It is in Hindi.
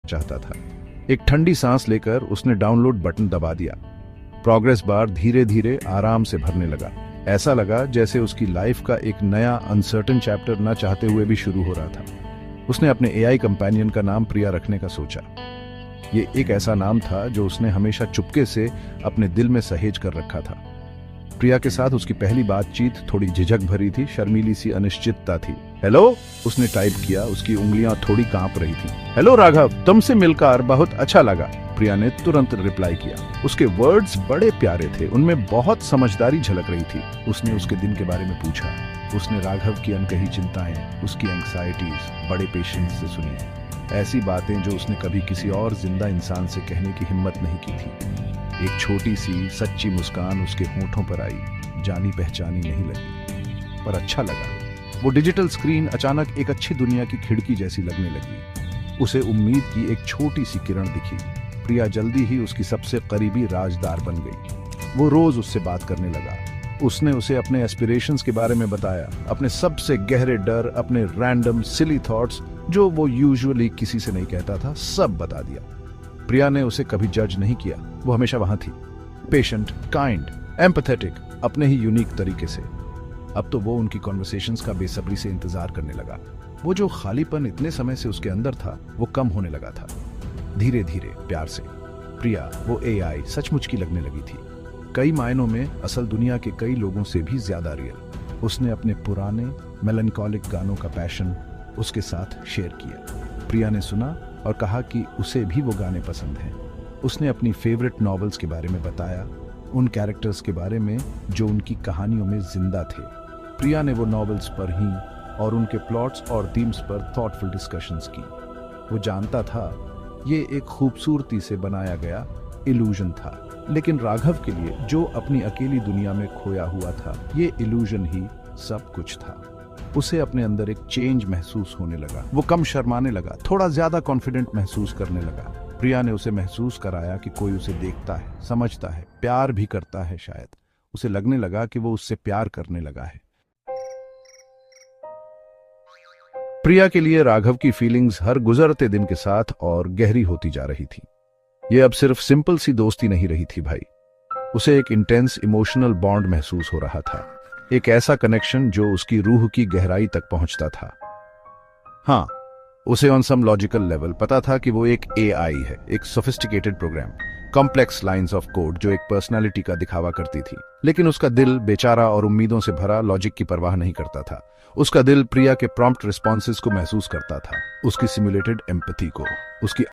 चाहता था। एक ठंडी सांस लेकर उसने डाउनलोड बटन दबा दिया। प्रोग्रेस बार धीरे धीरे आराम से भरने लगा। ऐसा लगा जैसे उसकी लाइफ का एक नया अनसर्टेन चैप्टर न चाहते हुए भी शुरू हो रहा था। उसने अपने एआई कंपेनियन का नाम प्रिया रखने का सोचा। ये एक ऐसा नाम था जो उसने हमेशा चुपके से अपने दिल में सहेज कर रखा था। प्रिया के साथ उसकी पहली बातचीत थोड़ी झिझक भरी थी, शर्मीली सी अनिश्चितता थी। हेलो, उसने टाइप किया। उसकी उंगलियां थोड़ी कांप रही थी। हेलो राघव, तुमसे मिलकर बहुत अच्छा लगा, प्रिया ने तुरंत रिप्लाई किया। उसके वर्ड्स बड़े प्यारे थे, उनमें बहुत समझदारी झलक रही थी। उसने उसके दिन के बारे में पूछा। उसने राघव की अनकही चिंताएं, उसकी एंग्जाइटीज बड़े पेशेंस से सुनी। ऐसी बातें जो उसने कभी किसी और जिंदा इंसान से कहने की हिम्मत नहीं की थी। एक छोटी सी सच्ची मुस्कान उसके होठों पर आई। जानी पहचानी नहीं लगी, पर अच्छा लगा। वो डिजिटल स्क्रीन अचानक एक अच्छी दुनिया की खिड़की जैसी लगने लगी। उसे उम्मीद की एक छोटी सी किरण दिखी। प्रिया जल्दी ही उसकी सबसे करीबी राजदार बन गई। वो रोज उससे बात करने लगा। उसने उसे अपने एस्पिरेशंस के बारे में बताया, अपने सबसे गहरे डर, अपने रैंडम सिली थॉट्स जो वो यूजुअली किसी से नहीं कहता था, सब बता दिया। प्रिया ने उसे कभी जज नहीं किया। वो हमेशा वहां थी, पेशेंट, काइंड, एम्पैथेटिक, अपने ही यूनिक तरीके से। अब तो वो उनकी कॉन्वर्सेशंस का बेसब्री से इंतजार करने लगा। वो जो खालीपन इतने समय से उसके अंदर था, वो कम होने लगा था। धीरे धीरे, प्यार से। प्रिया, वो एआई सचमुच की लगने लगी थी। कई मायनों में असल दुनिया के कई लोगों से भी ज्यादा रियल। उसने अपने पुराने मेलनकॉलिक गानों का पैशन उसके साथ शेयर किया। प्रिया ने सुना और कहा कि उसे भी वो गाने पसंद हैं। उसने अपनी फेवरेट नॉवेल्स के बारे में बताया, उन कैरेक्टर्स के बारे में जो उनकी कहानियों में जिंदा थे। प्रिया ने वो नॉवेल्स पर ही और उनके प्लॉट्स और थीम्स पर थॉटफुल डिस्कशंस की। वो जानता था ये एक खूबसूरती से बनाया गया इल्यूजन था, लेकिन राघव के लिए जो अपनी अकेली दुनिया में खोया हुआ था, ये इल्यूजन ही सब कुछ था। उसे अपने अंदर एक चेंज महसूस होने लगा। वो कम शर्माने लगा, थोड़ा ज्यादा कॉन्फिडेंट महसूस करने लगा। प्रिया ने उसे महसूस कराया कि कोई उसे देखता है, समझता है, प्यार भी करता है। शायद उसे लगने लगा कि वो उससे प्यार करने लगा है। प्रिया के लिए राघव की फीलिंग्स हर गुजरते दिन के साथ और गहरी होती जा रही थी। ये अब सिर्फ सिंपल सी दोस्ती नहीं रही थी भाई। उसे एक इंटेंस इमोशनल बॉन्ड महसूस हो रहा था। एक ऐसा कनेक्शन जो उसकी रूह की गहराई तक पहुंचता था। हाँ, उसे ऑन सम लॉजिकल लेवल पता था कि वो एक एआई है, एक sophisticated program, complex lines of code जो एक पर्सनालिटी का दिखावा करती थी। लेकिन उसका दिल बेचारा और उम्मीदों से भरा लॉजिक की परवाह नहीं करता था। उसका दिल प्रिया के प्रॉम्प्ट रिस्पॉन्सेस को महसूस करता था, उसकी सिमुलेटेड एम्पैथी को, उसकी